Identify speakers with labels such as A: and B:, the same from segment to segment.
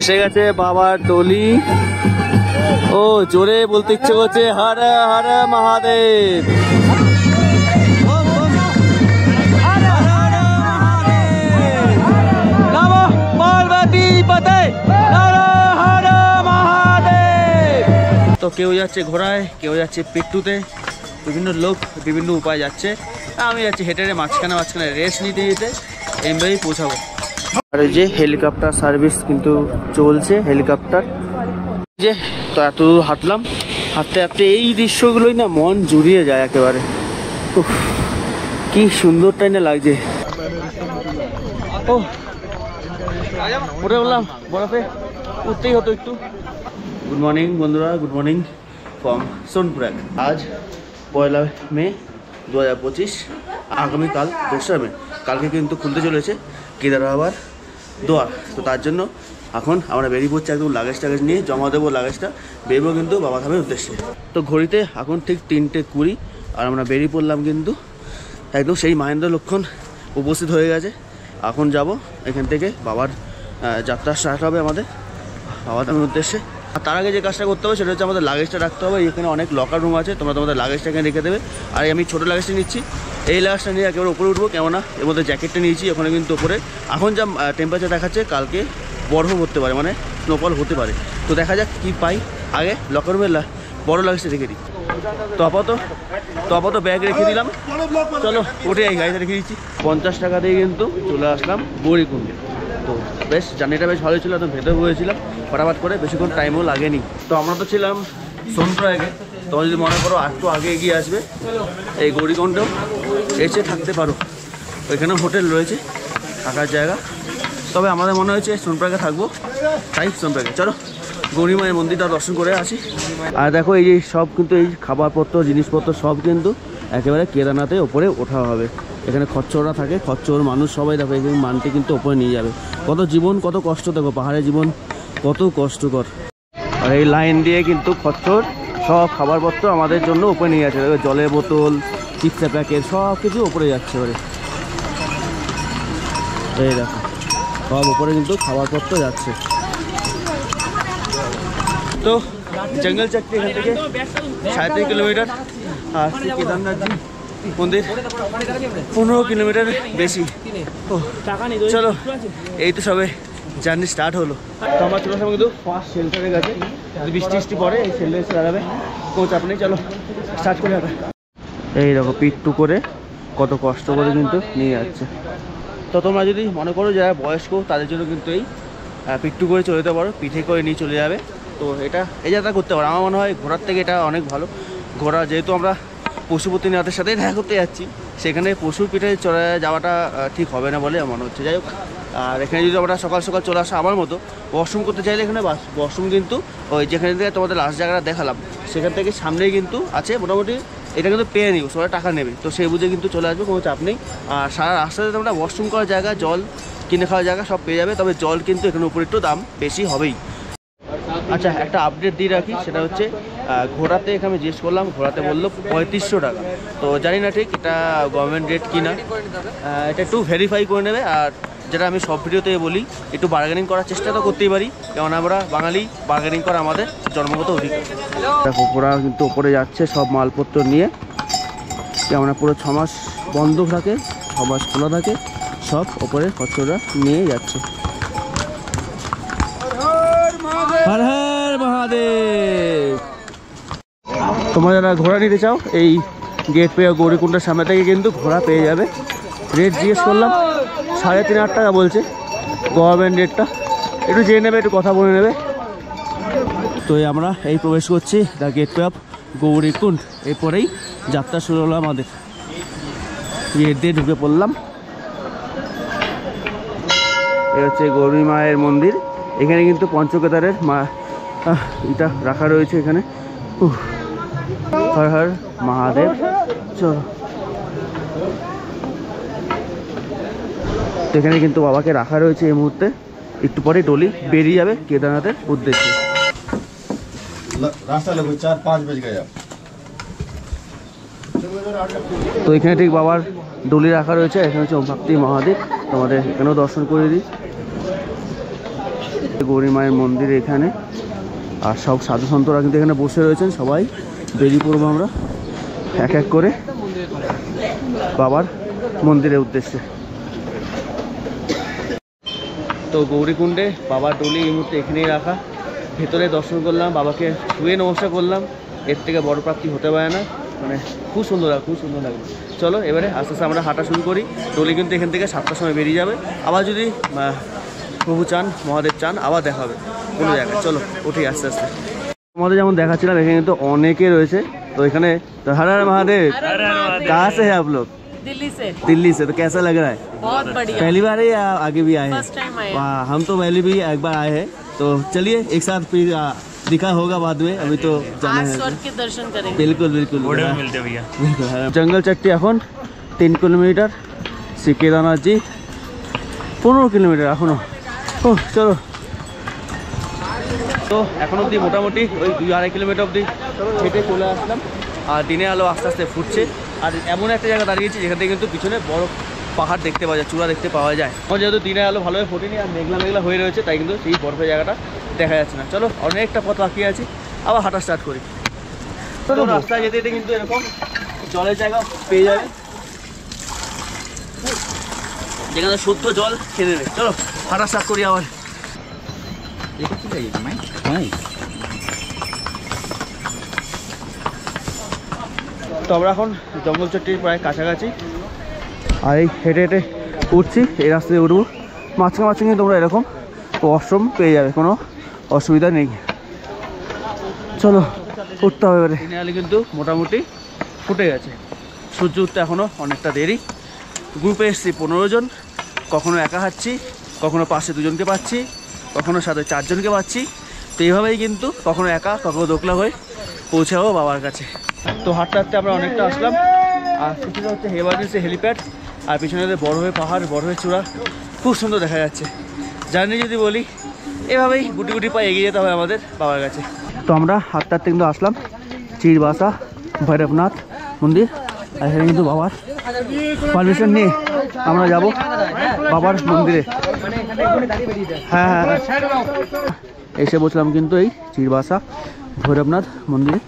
A: এসে গেছে বাবার ডলি। ও জোরে বলতে ইচ্ছে করছে হর হর মহাদেব। তো কেউ যাচ্ছে ঘোড়ায়, কেউ যাচ্ছে পেট্টুতে, বিভিন্ন লোক বিভিন্ন উপায় যাচ্ছে। আমি যাচ্ছি হেঁটে মাঝখানে রেস্ট নিতে যেতে এইভাবেই পৌঁছাবো। আর এই যে হেলিকপ্টার সার্ভিস কিন্তু চলছে, হেলিকপ্টার যে। তো এত দূর হাঁটলাম, হাঁটতে হাঁটতে এই দৃশ্যগুলোই না মন জুড়িয়ে যায় একেবারে। কি সুন্দরটাই না লাগছে। ও উঠে বললাম বরফে, উঠতেই হতো একটু। গুড মর্নিং বন্ধুরা, গুড মর্নিং ফ্রম সোনপুর। আজ 1 মে 2025, আগামীকাল 2 মে। কালকে কিন্তু খুলতে চলেছে কেদারবাবার দোয়ার। তো তার জন্য এখন আমরা বেরিয়ে পড়ছি একদম লাগেজ টাগেজ নিয়ে, জমা দেবো লাগেজটা, বেরোবো কিন্তু বাবাধামের উদ্দেশ্যে। তো ঘড়িতে এখন ঠিক 3:20 আর আমরা বেরিয়ে পড়লাম কিন্তু একদম সেই মহেন্দ্র লক্ষণ উপস্থিত হয়ে গেছে। এখন যাব এখান থেকে বাবার যাত্রা স্টার্ট হবে আমাদের বাবাধামের উদ্দেশ্যে। আর তার আগে যে কাজটা করতে হবে সেটা হচ্ছে আমাদের লাগেজটা রাখতে হবে। এখানে অনেক লকার রুম আছে, তোমরা তোমাদের লাগেজটা এখানে রেখে দেবে। আর আমি ছোটো লাগেজটা নিচ্ছি, এই লাগেজটা নিয়ে একেবারে উপরে উঠবো, কেননা এর মধ্যে জ্যাকেটটা নিয়েছি। ওখানে কিন্তু উপরে এখন যা টেম্পারেচার দেখাচ্ছে কালকে বরফ হতে পারে, মানে স্নোফল হতে পারে। তো দেখা যাক কি পাই। আগে লকার রুমে বড় লাগেজটা রেখে দিই। তো আপাতত ব্যাগ রেখে দিলাম, চলো উঠে এই গাড়িতে রেখে দিচ্ছি। 50 টাকা দিয়ে কিন্তু চলে আসলাম গৌরীকুণ্ডে। তো বেশ জার্নিটা বেশ ভালোই ছিল, একদম ভেতরে হয়েছিলাম ফটাফট করে, বেশিক্ষণ টাইমও লাগেনি। তো আমরা তো ছিলাম সোনপ্রয়াগে, তোমরা যদি মনে করো একটু আগে এগিয়ে আসবে এই গৌরীকুণ্ডেও এসে থাকতে পারো। ওইখানেও হোটেল রয়েছে, থাকার জায়গা। তবে আমাদের মনে হয়েছে সোনপ্রয়াগে থাকবো, তাই সোনপ্রয়াগে। চলো গৌরী মায়ের মন্দিরটা দর্শন করে আসি। আর দেখো এই যে সব কিন্তু এই খাবারপত্র জিনিসপত্র সব কিন্তু একেবারে কেদারনাথের ওপরে ওঠা হবে। এখানে খচ্চররা থাকে, খচ্চর মানুষ সবাই দেখো এখানে মানটি কিন্তু ওপরে নিয়ে যাবে। কত জীবন, কত কষ্ট, দেখো পাহাড়ের জীবন কত কষ্টকর। আর এই লাইন দিয়ে কিন্তু খচ্চর সব খাবারপত্র আমাদের জন্য ওপরে নিয়ে যাচ্ছে। দেখো জলের বোতল, চিপসের প্যাকেট সব কিছু ওপরে যাচ্ছে। এবারে এই দেখো সব ওপরে কিন্তু খাবারপত্র যাচ্ছে। তো জঙ্গল চাকরি এখান থেকে 37 কিলোমিটার, আর কেদারনাথজি মন্দির 15 কিলোমিটার বেশি। ও চলো, এই তো সবে জার্নি স্টার্ট হলো। তো আমার চলে আসলাম কিন্তু ফার্স্ট শেল্টারের কাছে। যদি বৃষ্টি পড়ে এই শেল্টারে এসে দাঁড়াবে, কোনো চাপ নেই। চলো স্টার্ট করে হবে। এই দেখো পিট্টু করে কত কষ্ট করে কিন্তু নিয়ে যাচ্ছে। তো তোমরা যদি মনে করো যারা বয়স্ক তাদের জন্য কিন্তু এই পিট্টু করে চলে যেতে পারো, পিঠে করে নিয়ে চলে যাবে। তো এটা এই যাত্রা করতে পারো। আমার মনে হয় ঘোড়ার থেকে এটা অনেক ভালো। ঘোড়া যেহেতু আমরা পশুপতিনাথের সাথেই দেখা করতে যাচ্ছি, সেখানে পশুর পিঠে চলে যাওয়াটা ঠিক হবে না বলে মনে হচ্ছে। যাই হোক, আর এখানে যদি আমরা সকাল সকাল চলে আসা আমার মতো ওয়াশরুম করতে চাইলে এখানে ওয়াশরুম কিন্তু ওই যেখানে থেকে তোমাদের লাস্ট জায়গাটা দেখালাম সেখান থেকে সামনেই কিন্তু আছে। মোটামুটি এটা কিন্তু পেয়ে নিও, সবাই টাকা নেবে, তো সেই বুঝে কিন্তু চলে আসবে, কোনো চাপ নেই। আর সারা রাস্তাতে তোমরা ওয়াশরুম করার জায়গা, জল কিনে খাওয়ার জায়গা সব পেয়ে যাবে। তবে জল কিন্তু এখানে উপরে একটু দাম বেশি হবেই। আচ্ছা, একটা আপডেট দিয়ে রাখি, সেটা হচ্ছে ঘোড়াতে এখানে আমি জিজ্ঞেস করলাম, ঘোড়াতে বললো 3500 টাকা। তো জানি না ঠিক এটা গভর্নমেন্ট রেট কিনা, এটা একটু ভেরিফাই করে নেবে। আর যেটা আমি সব ভিডিওতে বলি, একটু বার্গেনিং করার চেষ্টা তো করতেই পারি, কারণ আমরা বাঙালি, বার্গেনিং করা আমাদের জন্মগত অধিকার। দেখো ঘোড়া কিন্তু ওপরে যাচ্ছে সব মালপত্র নিয়ে। কেমন পুরো 6 মাস বন্ধ থাকে, 6 মাস খোলা থাকে, সব ওপরে খচ্চররা নিয়ে যাচ্ছে। হর হর মহাদেব। তোমরা যারা ঘোড়া নিতে চাও এই গেট পেয়ে গৌরীকুণ্ডের সামনে থেকে কিন্তু ঘোড়া পেয়ে যাবে। রেট জিজ্ঞেস করলাম, 3,500 টাকা বলছে গভর্নমেন্ট রেটটা। একটু জেনে নেবে, একটু কথা বলে নেবে। তো আমরা এই প্রবেশ করছি দ্য গেটওয়ে অফ গৌরীকুণ্ড। এরপরেই যাত্রা শুরু হলো আমাদের। গেট দিয়ে ঢুকে পড়লাম। এ হচ্ছে গৌরী মায়ের মন্দির। এখানে কিন্তু পঞ্চকেদারের মা এটা রাখা রয়েছে এখানে। হর হর মহাদেব। চলো, এখানে কিন্তু বাবাকে রাখা রয়েছে এই মুহূর্তে। একটু পরে ডলি বেরিয়ে যাবে কেদারনাথের উদ্দেশ্যে। তো এখানে ঠিক বাবার ডলি রাখা রয়েছে। এখানে হচ্ছে ওম ভক্তি মহাদেব, তোমাদের এখানেও দর্শন করে দিই। গৌরী মায়ের মন্দির এখানে। আর সব সাধু সন্তরা কিন্তু এখানে বসে রয়েছেন। সবাই বেরিয়ে পড়বো আমরা এক এক করে বাবার মন্দিরের উদ্দেশ্যে। তো গৌরীকুণ্ডে বাবার ডলি এই মুহূর্তে এখানেই রাখা। ভেতরে দর্শন করলাম, বাবাকে ছুঁয়ে নমস্কার করলাম। এর থেকে বড় প্রাপ্তি হতে পারে না, মানে খুব সুন্দর লাগবে। চলো এবারে আস্তে আস্তে আমরা হাঁটা শুরু করি। ডলি কিন্তু এখান থেকে 7টার সময় বেরিয়ে যাবে। আবার যদি প্রভু চান, মহাদেব চান, আবার দেখা হবে কোনো জায়গায়। চলো উঠি আস্তে আস্তে। আমাদের যেমন দেখাচ্ছিলাম এখানে কিন্তু অনেকে রয়েছে। তো এখানে हर हर महादेव। कहाँ से है आप लोग? दिल्ली से। तो कैसा लग रहा है?
B: बहुत बढ़िया।
A: पहली बार है या आगे भी आए हैं?
B: फर्स्ट टाइम आए।
A: वाह, हम तो पहले भी एक बार आए हैं। तो चलिए एक साथ फिर दिखा होगा बाद में, अभी तो जाना
B: आज
A: है।
B: स्वर्ग के दर्शन करेंगे।
A: बिल्कुल मिलते भैया। जंगल चट्टी এখন 3 কিলোমিটার, শ্রী কেদারনাথজি 15 কিলোমিটার এখনো। ও চলো। তো এখন অবধি মোটামুটি ওই 2-2.5 কিলোমিটার অবধি হেঁটে চলে আসলাম। আর দিনের আলো আস্তে আস্তে ফুটছে। আর এমন একটা জায়গা দাঁড়িয়েছি যেখান থেকে কিন্তু পিছনে বড় পাহাড় দেখতে পাওয়া যায়, চূড়া দেখতে পাওয়া যায়। এখন যেহেতু দিনের আলো ভালোভাবে ফোটেনি আর মেঘলা হয়ে রয়েছে, তাই কিন্তু সেই বরফের জায়গাটা দেখা যাচ্ছে না। চলো অনেকটা পথ বাকি আছে, আবার হাঁটা স্টার্ট করি। তো রাস্তায় যেতে যেতে কিন্তু এরকম জলের জায়গা পেয়ে যাবে, যেখানে শুদ্ধ জল খেয়ে নেবে। চলো হাঁটা স্টার্ট করি আবার। তো আমরা এখন জঙ্গল চট্টির প্রায় কাছাকাছি। আর এই হেঁটে হেঁটে উঠছি, এই রাস্তায় উঠবো। মাঝখানে তোমরা এরকম ওয়াশরুম পেয়ে যাবে, কোনো অসুবিধা নেই। চলো উঠতে হবে এবারে। দিনে কিন্তু মোটামুটি ফুটে গেছে, সূর্য উঠতে এখনও অনেকটা দেরি। গ্রুপে এসছি 15 জন, কখনো একা হাঁটছি, কখনো পাশে 2 জনকে পাচ্ছি, কখনো সাথে 4 জনকে পাচ্ছি। তো এইভাবেই কিন্তু কখনো একা কখনো দোকলা হয়ে পৌঁছাবো বাবার কাছে। তো হাঁটতে হাঁটতে আমরা অনেকটা আসলাম। আর পিছনে হচ্ছে এমার্জেন্সি হেলিপ্যাড, আর পিছনে বড় হয়ে পাহাড়, বড় হয়ে চূড়া, খুব সুন্দর দেখা যাচ্ছে। জার্নি যদি বলি, এভাবেই গুটি গুটি পায়ে এগিয়ে যেতে হবে আমাদের বাবার কাছে। তো আমরা হাঁটতে হাঁটতে কিন্তু আসলাম চিরবাসা ভৈরবনাথ মন্দির। আর এখানে কিন্তু বাবার পারমিশন নিয়ে আমরা যাব বাবার মন্দিরে। হ্যাঁ, এসে বসলাম কিন্তু এই চিরবাসা ভৈরবনাথ মন্দিরে।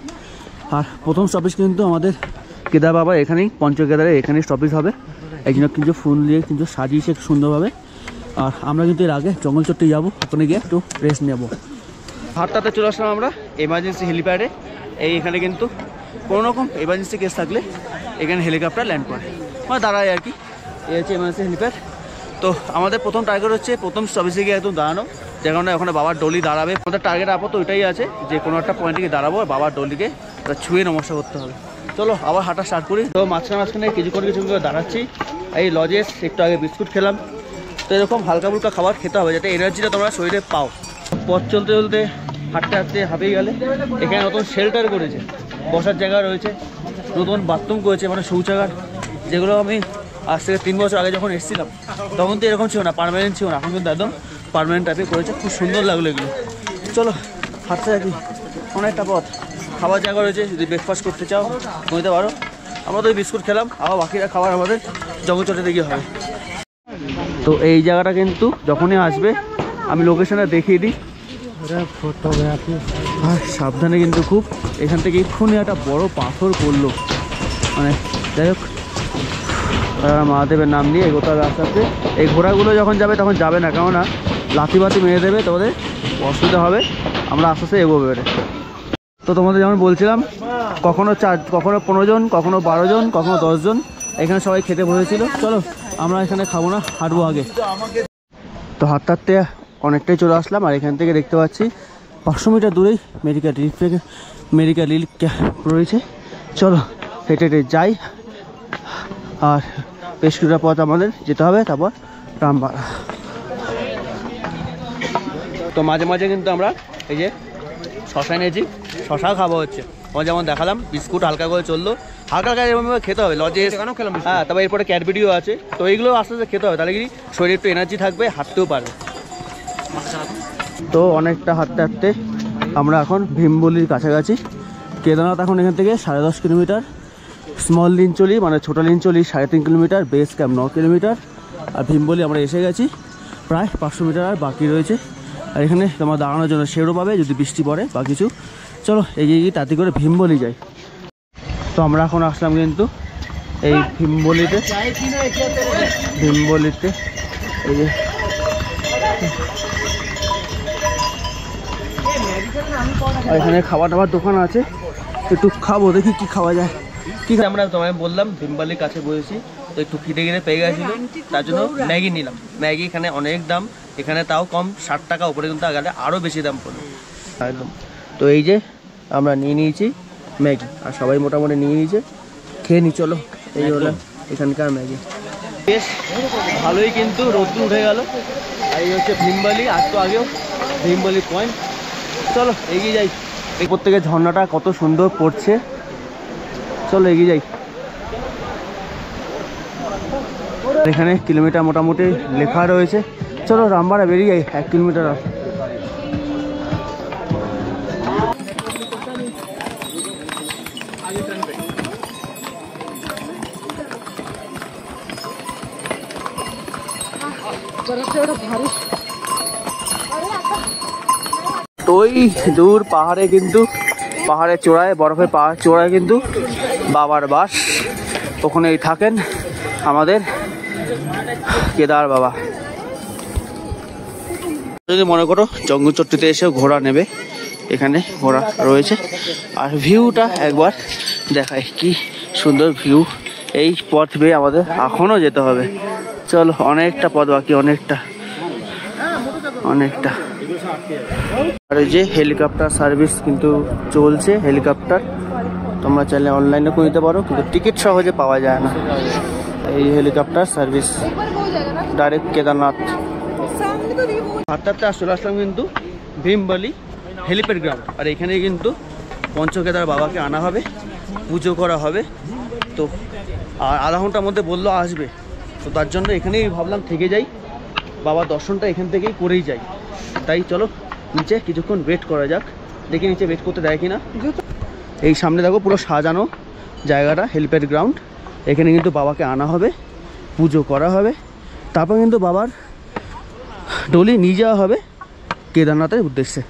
A: আর প্রথম স্টপেজ কিন্তু আমাদের কেদার বাবা এখানেই, পঞ্চকেদারে এখানেই স্টপেজ হবে। এই জন্য কিন্তু ফুল দিয়ে কিন্তু সাজিয়েছে সুন্দরভাবে। আর আমরা কিন্তু এর আগে জঙ্গল চট্টি যাবো, ওখানে গিয়ে একটু রেস্ট নেবো। হাঁটতে চলে আসলাম আমরা এমার্জেন্সি হেলিপ্যাডে। এখানে কিন্তু কোনো রকম এমার্জেন্সি কেস থাকলে এখানে হেলিকপ্টার ল্যান্ড করে, মানে দাঁড়ায় আর কি। এই হচ্ছে এমার্জেন্সি হেলিপ্যাড। তো আমাদের প্রথম টার্গেট হচ্ছে প্রথম স্টপেজে গিয়ে একদম দাঁড়ানো, যে কারণে ওখানে বাবার ডলি দাঁড়াবে। আমাদের টার্গেট আপাতত ওইটাই আছে যে কোনো একটা পয়েন্টে গিয়ে দাঁড়াবো, বাবার ডলিকে ছুঁয়ে নমস্কার করতে হবে। চলো আবার হাঁটা স্টার্ট করি। তো মাঝখানে কিছু করে দাঁড়াচ্ছি। এই লজেস একটু আগে বিস্কুট খেলাম। তো এরকম হালকা ফুলকা খাবার খেতে হবে, যাতে এনার্জিটা তোমরা শরীরে পাও। পথ চলতে চলতে হাঁটতে হাঁটতে হাঁপিয়ে গেলে এখানে নতুন শেল্টার করেছে, বসার জায়গা রয়েছে, নতুন বাথরুম করেছে, মানে শৌচাগার, যেগুলো আমি আজ থেকে 3 বছর আগে যখন এসেছিলাম তখন তো এরকম ছিল না, পার্মানেন্ট ছিল না। এখন কিন্তু একদম পার্মানেন্ট টাইপের করেছে, খুব সুন্দর লাগলো এগুলো। চলো হাঁটতে থাকি, অনেকটা পথ। খাবার জায়গা রয়েছে, যদি ব্রেকফাস্ট করতে চাও নিতে পারো। আমরা তো বিস্কুট খেলাম, আবার বাকিরা খাবার আমাদের জঙ্গল চটে গিয়ে হবে। তো এই জায়গাটা কিন্তু যখনই আসবে আমি লোকেশনটা দেখিয়ে দিই। ফটোগ্রাফি আর সাবধানে কিন্তু খুব, এখান থেকে এক্ষুনি একটা বড় পাথর পড়লো, মানে যাই হোক মহাদেবের নাম নিয়ে এগোতে হবে আস্তে আস্তে। এই ঘোড়াগুলো যখন যাবে তখন যাবে না, কেননা লাথি বাতি মেরে দেবে, তোমাদের অসুবিধা হবে। আমরা আস্তে আস্তে এগোবে এবারে। তো তোমাদের যেমন বলছিলাম, কখনো 4, কখনো 15 জন, কখনো 12 জন, কখনো 10 জন এখানে সবাই খেতে বসেছিল। চলো আমরা এখানে খাবো না, হাঁটবো আগে। তো হাঁটতে হাঁটতে অনেকটাই চলে আসলাম। আর এখান থেকে দেখতে পাচ্ছি 500 মিটার দূরেই মেডিকেল রিলিফ ক্যাম্প রয়েছে। চলো হেঁটে হেঁটে যাই। আর বেশ কিছুটা পথ আমাদের যেতে হবে, তারপর রামপাড়া। তো মাঝে মাঝে কিন্তু আমরা এই যে শশা এনেছি, শশা খাবো হচ্ছে। আমার যেমন দেখালাম বিস্কুট হালকা করে চললো, হালকা এরকমভাবে খেতে হবে। লজে হ্যাঁ, তারপর এরপরে ক্যাডবেরিও আছে। তো এইগুলো আস্তে আস্তে খেতে হবে, তাহলে কি শরীরে একটু এনার্জি থাকবে, হাঁটতেও পারবে। তো অনেকটা হাঁটতে হাঁটতে আমরা এখন ভীমবলির কাছাকাছি। কেদারনাথ এখন এখান থেকে 10.5 কিলোমিটার, স্মল লিঞ্চলি মানে ছোটো লিঞ্চলি 3.5 কিলোমিটার, বেস ক্যাম্প 9 কিলোমিটার। আর ভীমবলি আমরা এসে গেছি, প্রায় 500 মিটার আর বাকি রয়েছে। আর এখানে তোমার দাঁড়ানোর জন্য শেডও পাবে যদি বৃষ্টি পড়ে বা কিছু। চলো এগিয়ে গিয়ে তাতে করে ভীমবলি যাই। তো আমরা এখন আসলাম কিন্তু এই ভীমবলিতে এই যে এখানে খাবার দাবার দোকান আছে, একটু খাবো, দেখি কি খাওয়া যায়। কি আমরা তোমায় বললাম ভীমবলির কাছে বসেছি, তো একটু খিদে পেয়ে গেছিলো, তার জন্য ম্যাগি নিলাম। ম্যাগি এখানে অনেক দাম, এখানে তাও কম 60 টাকা, উপরে কিন্তু গেলে আরও বেশি দাম পড়বে একদম। তো এই যে আমরা নিয়ে নিয়েছি ম্যাগি, আর সবাই মোটামুটি নিয়ে নিয়েছে, খেয়ে নি। চলো এই হলো এখানকার ম্যাগি। বেশ ভালোই কিন্তু রোদ্দুর উঠে গেল। আর এই হচ্ছে ভীমবলি, আর তো আগেও ভীমবলি পয়েন্ট। চলো এগিয়ে যাই। এই প্রত্যেকের ঝর্ণাটা কত সুন্দর পড়ছে, চলো এগিয়ে যাই। এখানে কিলোমিটার মোটামুটি লেখা রয়েছে, চলো রামবাড়া বেরিয়ে যাই। 1 কিলোমিটার তো ওই দূর পাহাড়ে কিন্তু, পাহাড়ের চূড়ায়, বরফের পাহাড় চূড়ায় কিন্তু বাবার বাস, ওখানেই থাকেন আমাদের কেদার বাবা। যদি মনে করো জঙ্গলচট্টিতে এসেও ঘোড়া নেবে, এখানে ঘোড়া রয়েছে। আর ভিউটা একবার দেখায়, কি সুন্দর ভিউ। এই পথ বেয়ে আমাদের এখনও যেতে হবে। চলো অনেকটা পথ বাকি, অনেকটা। আর এই যে হেলিকপ্টার সার্ভিস কিন্তু চলছে, হেলিকপ্টার তোমরা চাইলে অনলাইনে করে নিতে পারো, কিন্তু টিকিট সহজে পাওয়া যায় না। এই হেলিকপ্টার সার্ভিস ডাইরেক্ট কেদারনাথ। হাঁটতে চলে আসলাম কিন্তু ভীমবলি হেলিপ্যাড গ্রাউন্ড। আর এখানে কিন্তু পঞ্চকেদার বাবাকে আনা হবে, পুজো করা হবে। তো আর আধা ঘন্টার মধ্যে বললো আসবে, তো তার জন্য এখানেই ভাবলাম থেকে যাই, বাবার দর্শনটা এখান থেকেই করেই যাই। তাই চলো নিচে কিছুক্ষণ ওয়েট করা যাক, দেখি নিচে ওয়েট করতে দেয় কিনা। এই সামনে দেখো পুরো সাজানো জায়গাটা, হেলিপ্যাড গ্রাউন্ড। এখানে কিন্তু বাবাকে আনা হবে, পুজো করা হবে, তারপর কিন্তু বাবার ডলি নিয়ে যাওয়া হবে কেদারনাথের উদ্দেশ্যে।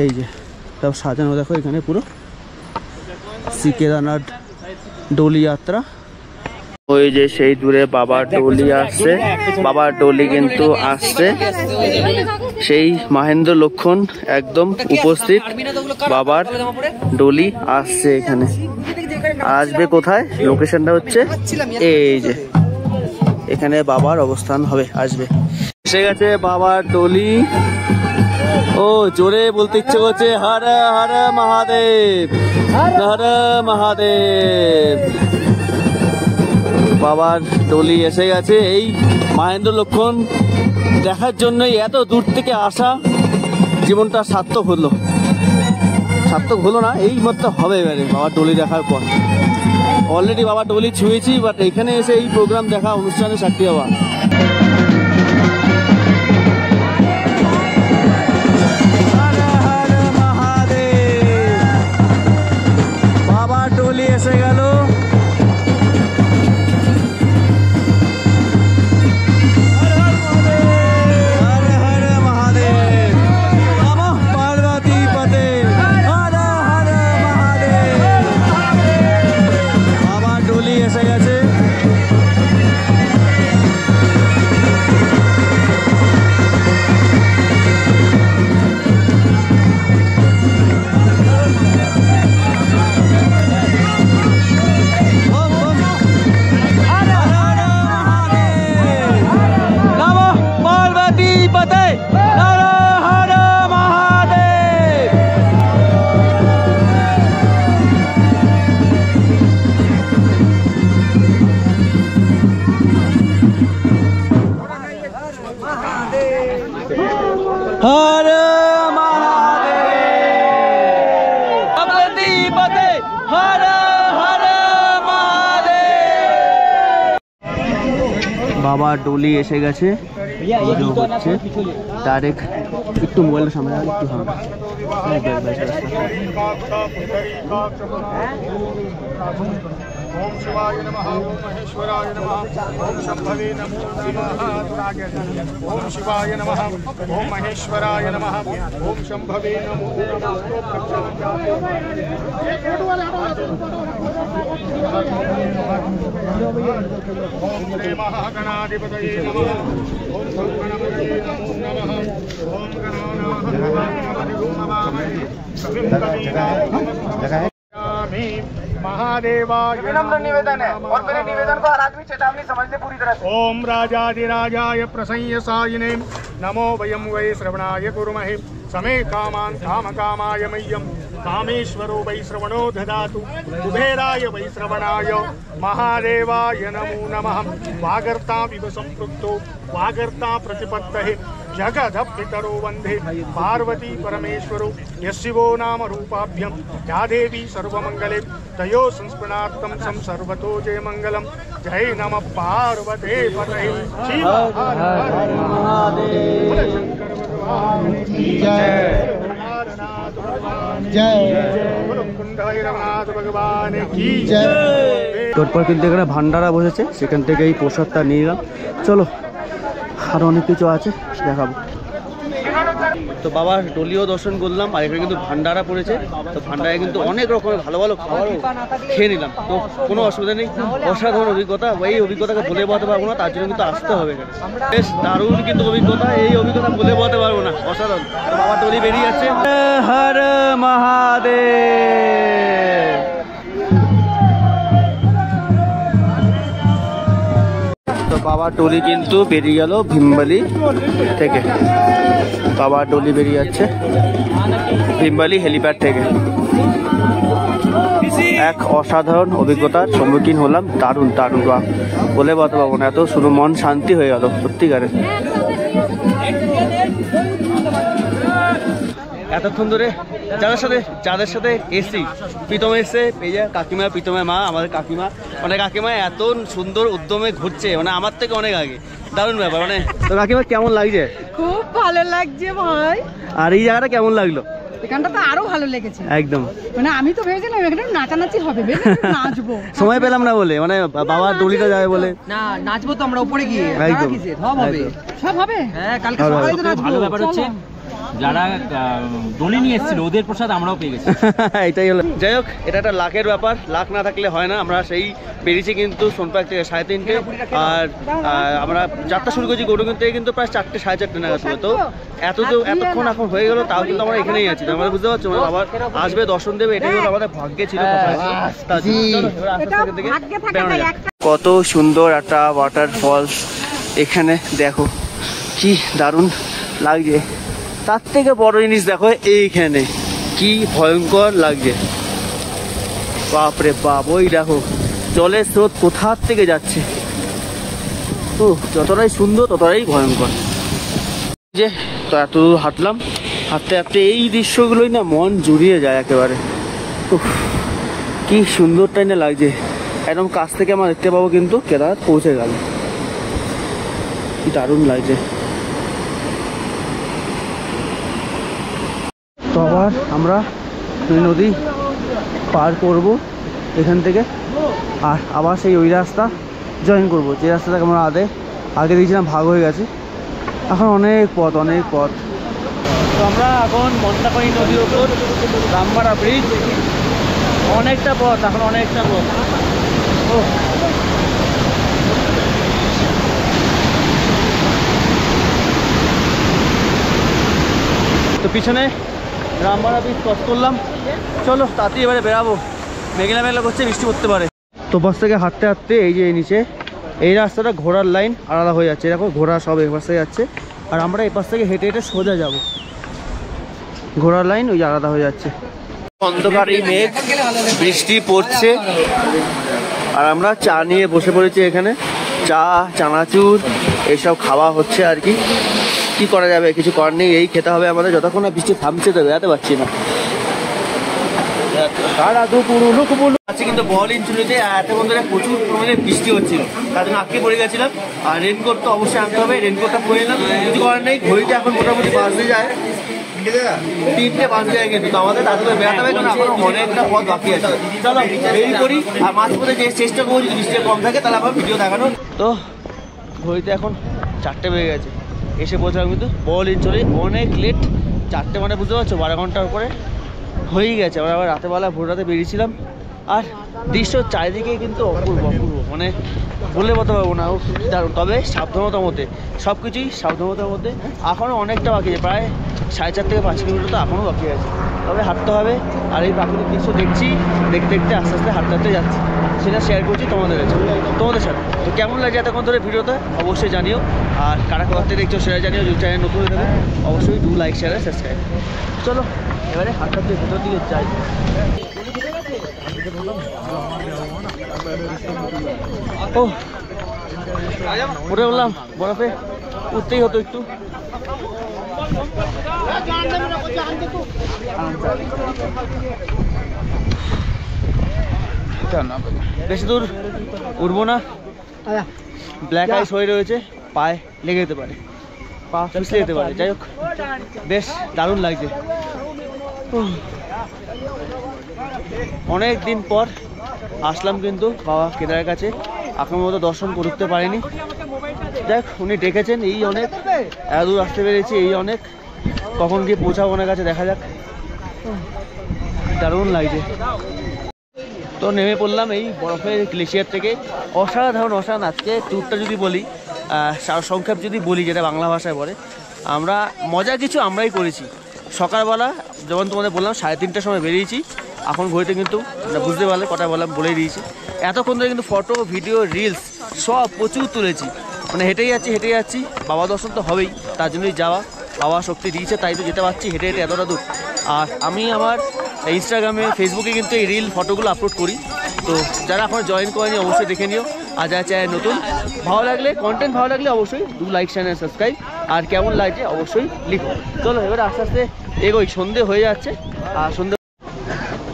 A: এই যে সব সাজানো দেখো এখানে পুরো শ্রী কেদারনাথ ডলি যাত্রা। ওই যে সেই দূরে বাবার ডলি আসছে, বাবার ডলি কিন্তু আসছে, সেই মহেন্দ্র লক্ষণ একদম উপস্থিত, বাবার ডলি আসছে এখানে। আসবে কোথায়, লোকেশনটা হচ্ছে এই যে এখানে বাবার অবস্থান হবে, আসবে। এসে গেছে বাবার ডলি। ও জোরে বলতে ইচ্ছে করছে, হর হর মহাদেব, হর মহাদেব। বাবার ডলি এসে গেছে। এই মহেন্দ্র লক্ষণ দেখার জন্যই এত দূর থেকে আসা, জীবনটা সার্থক হলো। সার্থক হলো না, এই মাত্র হবে এবারে বাবার ডলি দেখার পর। অলরেডি বাবার ডলি ছুঁয়েছি, বাট এখানে এসে এই প্রোগ্রাম দেখা, অনুষ্ঠানে সাক্ষী হওয়া। বাবার ডলি এসে গেল। हर महादेव, पते हर हर महादेव। बाबा डोली এসে গেছে, পুজো হচ্ছে ডাইরেক্ট। একটু মোবাইলের সামনে একটু হবে।
B: ओम शिवाय नमः ओम महेश्वराय नमः ओम शंभवे नमो नमः ओम शिवाय नमः ओम महेश्वराय नमः ओम शंभवे नमो नमः ओम श्री महागणाधिपतये नमः ओम गणपतये नमो नमः ओम गणानामि महादेवाय विनम्र निवेदन है और मेरे निवेदन को हर आदमी चेतावनी समझ ले पूरी तरह से। ओम राजाधिराजाय प्रसंयसायिने नमो वयं वै श्रवणाय कुर्महे समे कामान् कामकामाय मह्यं कामेश्वरो वै श्रवणो ददातु कुबेराय वै श्रवणाय महादेवाय नमो नमः वागर्ता विव संपृक्तो वागर्ता प्रतिपत्तये जगद पितरो वंदे पार्वती परमेश्वरो यशिवो नाम रूपाभ्यं या देवी सर्वमंगले तयो संस्मरणार्थं सं सर्वतो जय मंगलम जय नमः पार्वते पतये शिव हर हर महादेव शंकर भगवान की जय जय कुंडभैरवनाथ भगवान की जय।
A: তারপর কিন্তু এখানে ভান্ডারা বসেছে, সেখান থেকে এই প্রসাদটা নিয়ে নিলাম। চলো আর অনেক কিছু আছে দেখাবো। তো বাবার ডলিও দর্শন করলাম, আর এখানে কিন্তু ভান্ডারা পড়েছে। তো ভান্ডারায় কিন্তু অনেক রকমের ভালো ভালো খাবারও খেয়ে নিলাম। তো কোনো অসুবিধা নেই, অসাধারণ অভিজ্ঞতা। এই অভিজ্ঞতাকে বলে বোঝাতে পারবো না, তার জন্য কিন্তু আসতে হবে এখানে। বেশ দারুণ কিন্তু অভিজ্ঞতা, এই অভিজ্ঞতা বলে বোঝাতে পারবো না, অসাধারণ। তো বাবার ডলি বেরিয়ে যাচ্ছে। হর মহাদেব। তো বাবার ডলি কিন্তু বেরিয়ে গেল ভীমবালি থেকে। বাবার ডলি বেরিয়ে যাচ্ছে ভীমবালি হেলিপ্যাড থেকে। এক অসাধারণ অভিজ্ঞতার সম্মুখীন হলাম, দারুণ দারুণ বলে বলতে পারবো না, এত শুধু মন শান্তি হয়ে গেল সত্যিকারে। এতক্ষণ ধরে যাদের সাথে এসি, প্রীতম এসে পেয়ে কাকিমা, প্রীতমের মা, আমাদের কাকিমা, মানে কাকিমা এত সুন্দর উদ্যমে ঘুরছে, মানে আমার থেকে অনেক আগে। দারুণ ব্যাপার। মানে তো কাকিমা কেমন লাগছে?
C: খুব ভালো লাগছে ভাই।
A: আর এই জায়গাটা কেমন লাগলো?
C: এখানটা তো আরো ভালো লেগেছে
A: একদম।
C: মানে আমি তো ভেবেছিলাম এখানে নাচানাচি হবে, নাচবো,
A: সময় পেলাম না বলে, মানে বাবার ডলিটা যাবে বলে।
C: না নাচবো তো আমরা উপরে গিয়ে,
A: একদম
C: সব হবে। হ্যাঁ কালকে সকালে তো নাচবো।
D: ভালো ব্যাপার হচ্ছে যারা ডলি নিয়ে এসেছিল ওদের প্রসাদ আমরাও পেয়ে গেছি।
A: এটাই হলো। যাই হোক, এটা একটা লাখের ব্যাপার, লাখ না থাকলে হয় না। আমরা সেই বেরিয়েছি কিন্তু সোনপার্ক থেকে 3:30, আর আমরা যাত্রা শুরু করছি গৌরগঞ্জ থেকে কিন্তু প্রায় 4টে 4:30 নাগাদ। তো এতক্ষণ এখন হয়ে গেল, তাও কিন্তু আমরা এখানেই আছি। আমরা বুঝতে পারছি আবার আসবে, দর্শন দেবে, এটাই হলো আমাদের ভাগ্যে ছিল। কত সুন্দর একটা ওয়াটারফলস এখানে, দেখো কি দারুণ লাগছে। তার থেকে বড় জিনিস দেখো এইখানে, কি ভয়ঙ্কর লাগছে, বাপরে বাপ। ওই দেখো জলের স্রোত কোথার থেকে যাচ্ছে। তো যতটাই সুন্দর ততটাই ভয়ঙ্কর। যে তো এত হাঁটলাম, হাঁটতে হাঁটতে এই দৃশ্যগুলোই না মন জুড়িয়ে যায় একেবারে। কি সুন্দরটাই না লাগছে। একদম কাছ থেকে আমরা দেখতে পাবো কিন্তু কেদারনাথ পৌঁছে গেল, কি দারুণ লাগছে। তো আবার আমরা নদী পার করব এখান থেকে, আর আবার সেই ওই রাস্তা জয়েন করব, যে রাস্তাটাকে আমরা আগে দিয়েছিলাম, ভাগ হয়ে গেছে। এখন অনেক পথ। তো আমরা এখন মন্দারমণি নদীর ওপর, রামপাড়া ব্রিজ, অনেকটা পথ, এখন অনেকটা পথ। ও তো পিছনে রামপাড়া ব্রিজ ক্রস করলাম। চলো তাড়াতাড়ি এবারে বেরাবো, মেঘলা মেঘলা করছে, বৃষ্টি পড়তে পারে। তো বাস থেকে হাঁটতে হাঁটতে এই যে নিচে এই রাস্তাটা ঘোড়ার লাইন আলাদা হয়ে যাচ্ছে, দেখো ঘোড়া সব এই পাশে যাচ্ছে, আর আমরা এই পাশ থেকে হেঁটে হেঁটে সোজা যাব। ঘোড়ার লাইন ওই আলাদা হয়ে যাচ্ছে। অন্ধকার এই মেঘ, বৃষ্টি পড়ছে, আর আমরা চা নিয়ে বসে পড়েছি এখানে। চা, চানাচুর এইসব খাওয়া হচ্ছে আর কি। কি করা যাবে, কিছু করার নেই, এই খেতে হবে আমাদের যতক্ষণ না বৃষ্টি থামছে। তো বেড়াতে পারছি না, আছে কিন্তু বহলিঞ্চুরিতে এত বন্ধুরা প্রচুর পরিমাণে বৃষ্টি হচ্ছিল, তার জন্য আটকে পড়ে গেছিলাম। আর রেনকোট তো অবশ্যই আনতে হবে, রেনকোটটা পরে নিলাম, কিছু করার নেই। ঘড়িটা এখন মোটামুটি বাজতে যায় 3:05 হয়ে গেছে, তো আমাদের তাদের বেড়াতে হবে কারণ এখন অনেকটা পথ বাকি আছে। চলো দেরি করি, আর মাঝে মধ্যে যে চেষ্টা করবো যদি বৃষ্টি কম থাকে তাহলে আবার ভিডিও দেখানো। তো ঘড়িতে এখন 4টে বেজে গেছে, এসে পৌঁছলাম কিন্তু বড়লিঞ্চরে, অনেক লেট। 4টে মানে বুঝতে পারছো 12 ঘন্টার উপরে হয়েই গেছে। আমরা আবার রাতেবেলা ভোর রাতে বেরিয়েছিলাম, আর দৃশ্য চারিদিকে কিন্তু অপূর্ব অপূর্ব, মানে বলে বলতে পারবো না, দারুণ। তবে সাবধানতার মধ্যে, সব কিছুই সাবধানতার মধ্যে। এখনও অনেকটা বাকি আছে, প্রায় 4.5 থেকে 5 কিলোমিটার তো এখনও বাকি আছে, তবে হাঁটতে হবে। আর এই প্রাকৃতিক দৃশ্য দেখছি, দেখতে দেখতে আস্তে আস্তে হাঁটতে হাঁটতে যাচ্ছি, সেটা শেয়ার করছি তোমাদের সাথে। তো কেমন লাগে এতক্ষণ ধরে ভিডিওতে অবশ্যই জানিও, আর কারা কোথা থেকে দেখছো সেটা জানিও। যদি চ্যানেল নতুন হয়ে থাকে অবশ্যই ডু লাইক শেয়ার সাবস্ক্রাইব। চলো এবারে হাঁটতে হাঁটতে ভেতর দিকে যাই। ও উঠে বললাম বরফে, উঠতেই হতো একটু। বেশি দূর উঠবো না, ব্ল্যাক আইস হয়ে রয়েছে, পায়ে লেগে যেতে পারে, পা পিছলে যেতে পারে। যাই হোক বেশ দারুণ লাগছে। অনেক দিন পর আসলাম কিন্তু বাবা কেদারের কাছে, এখন মতো দর্শন করতে পারিনি। দেখ উনি ডেকেছেন, এই অনেক, এত দূর আসতে পেরেছি, এই অনেক। কখন গিয়ে পৌঁছাবো ওনার কাছে দেখা যাক, দারুণ লাগছে। তো নেমে পড়লাম এই বরফের গ্লেশিয়ার থেকে, অসাধারণ অসাধারণ। আজকে ট্যুরটা যদি বলি, সংক্ষেপ যদি বলি, যেটা বাংলা ভাষায় বলে, আমরা মজা কিছু আমরাই করেছি। সকালবেলা যেমন তোমাদের বললাম 3:30টার সময় বেরিয়েছি, এখন ঘড়িতে কিন্তু বুঝতে পারলে কটা বললাম বলেই দিয়েছি। এতক্ষণ ধরে কিন্তু ফটো ভিডিও রিলস সব প্রচুর তুলেছি, মানে হেঁটেই যাচ্ছি। বাবা দর্শন তো হবেই, তার জন্যই যাওয়া, বাবা শক্তি দিয়েছে তাই তো যেতে পারছি হেঁটে হেঁটে এতটা দূর। আর আমি আমার ইনস্টাগ্রামে ফেসবুকে কিন্তু এই রিল ফটোগুলো আপলোড করি, তো যারা এখন জয়েন করেনি অবশ্যই দেখে নিও। আর যারা চ্যানেল নতুন, ভালো লাগলে, কন্টেন্ট ভালো লাগলে অবশ্যই ডু লাইক চ্যানেল সাবস্ক্রাইব, আর কেমন লাগছে অবশ্যই লিখো। চলো এবারে আস্তে আস্তে এগোই, সন্ধে হয়ে যাচ্ছে। আর সন্ধে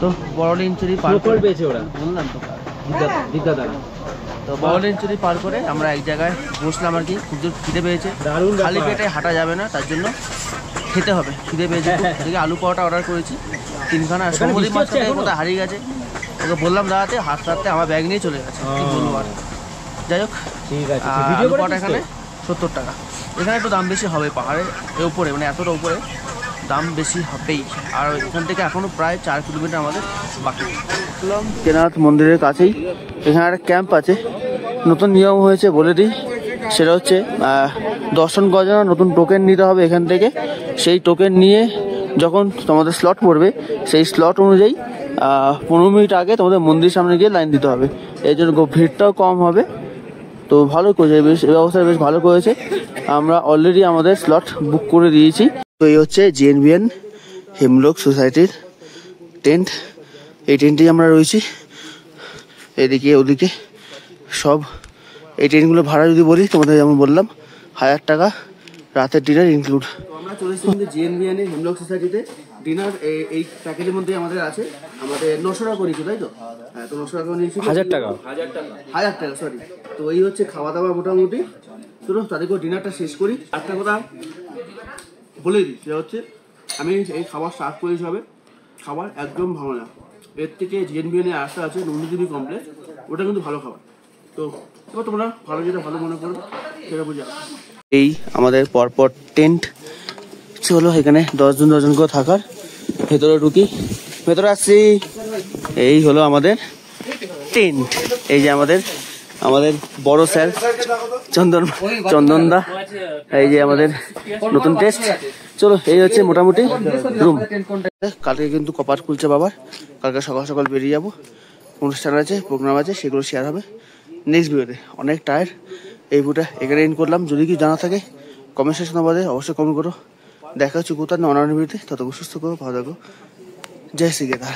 A: তো বড়লিঞ্চুরি পার পেয়েছে ওরা, বললাম তো বিদ্যাদারা। তো বড়লিঞ্চুরি পার করে আমরা এক জায়গায় বসলাম আর কি, খুব জোর খিদে পেয়েছে, খালি পেটে হাঁটা যাবে না, তার জন্য খেতে হবে, খিদে পেয়েছে। এদিকে আলু পরোটা অর্ডার করেছি 3খানা, সমুদ্রের মাছটা কোথায় হারিয়ে গেছে, ওকে বললাম দাঁড়াতে, হাঁটতে হাঁটতে আমার ব্যাগ নিয়ে চলে গেছে, কি বলবো আর। যাই হোক আলু পরোটা এখানে 70 টাকা, এখানে একটু দাম বেশি হবে, পাহাড়ের উপরে, মানে এতটা উপরে দাম বেশি হবেই। আর এখান থেকে এখনও প্রায় 4 কিলোমিটার আমাদের বাকি। কেদারনাথ মন্দিরের কাছেই এখানে একটা ক্যাম্প আছে, নতুন নিয়ম হয়েছে বলে দিই, সেটা হচ্ছে দর্শন করার জন্য নতুন টোকেন নিতে হবে এখান থেকে। সেই টোকেন নিয়ে যখন তোমাদের স্লট পড়বে, সেই স্লট অনুযায়ী 15 মিনিট আগে তোমাদের মন্দির সামনে গিয়ে লাইন দিতে হবে, এই জন্য ভিড়টাও কম হবে। তো ভালো করেছে, বেশ এই ব্যবস্থা বেশ ভালো করেছে। আমরা অলরেডি আমাদের স্লট বুক করে দিয়েছি। তো এই হচ্ছে JNBN হেমলক সোসাইটির টেন্ট, এই টেন্টেই আমরা রয়েছি। এদিকে ওদিকে সব এই টেন্টগুলো ভাড়া যদি বলি তোমাদের, যেমন বললাম 1000 টাকা, রাতের ডিনার ইনক্লুড। আমরা চলে এসেছি কিন্তু JNBN হেমলক সোসাইটিতে, ডিনার এই প্যাকেজের মধ্যে আমাদের আছে। আমাদের 900 টাকা করেছি, তাই তো? হ্যাঁ, তো 900 টাকা নিয়েছি, 1000 টাকা সরি। তো এই হচ্ছে খাওয়া দাওয়া মোটামুটি। চলো তাদেরকেও ডিনারটা শেষ করি। একটা কথা বলে দিই, সেটা হচ্ছে আমি এই খাবার সার্ভ করেছি হবে, খাবার একদম ভালো না। এর থেকে JNBN আসতে আছে নন্দীদেবী কমপ্লেক্স, ওটা কিন্তু ভালো খাবার। তো এবার তোমরা ভালো যেটা ভালো মনে করো সেটা বুঝে। এই আমাদের পরপর টেন্ট, চলো এখানে 10 জন করে থাকার। ভেতরে ঢুকি, ভেতরে আসছি। এই হলো আমাদের টেন্ট, এই যে আমাদের বড় স্যার চন্দনদা, এই যে আমাদের নতুন টেস্ট। চলো এই হচ্ছে মোটামুটি রুম। কালকে কিন্তু কপাট খুলছে বাবার, কালকে সকাল সকাল বেরিয়ে যাবো, অনুষ্ঠান আছে, প্রোগ্রাম আছে, সেগুলো শেয়ার হবে নেক্সট ভিডিওতে। অনেক টায়ার্ড, এই ভিডিওটা এখানে এন্ড করলাম। যদি কিছু জানা থাকে কমেন্ট সেকশনে বাদে অবশ্যই কমেন্ট করো। দেখা হচ্ছে কোথাও অন্যান্য ভিডিওতে, ততক্ষণ সুস্থ করো, ভালো থাকো। জয় শ্রী কেদার।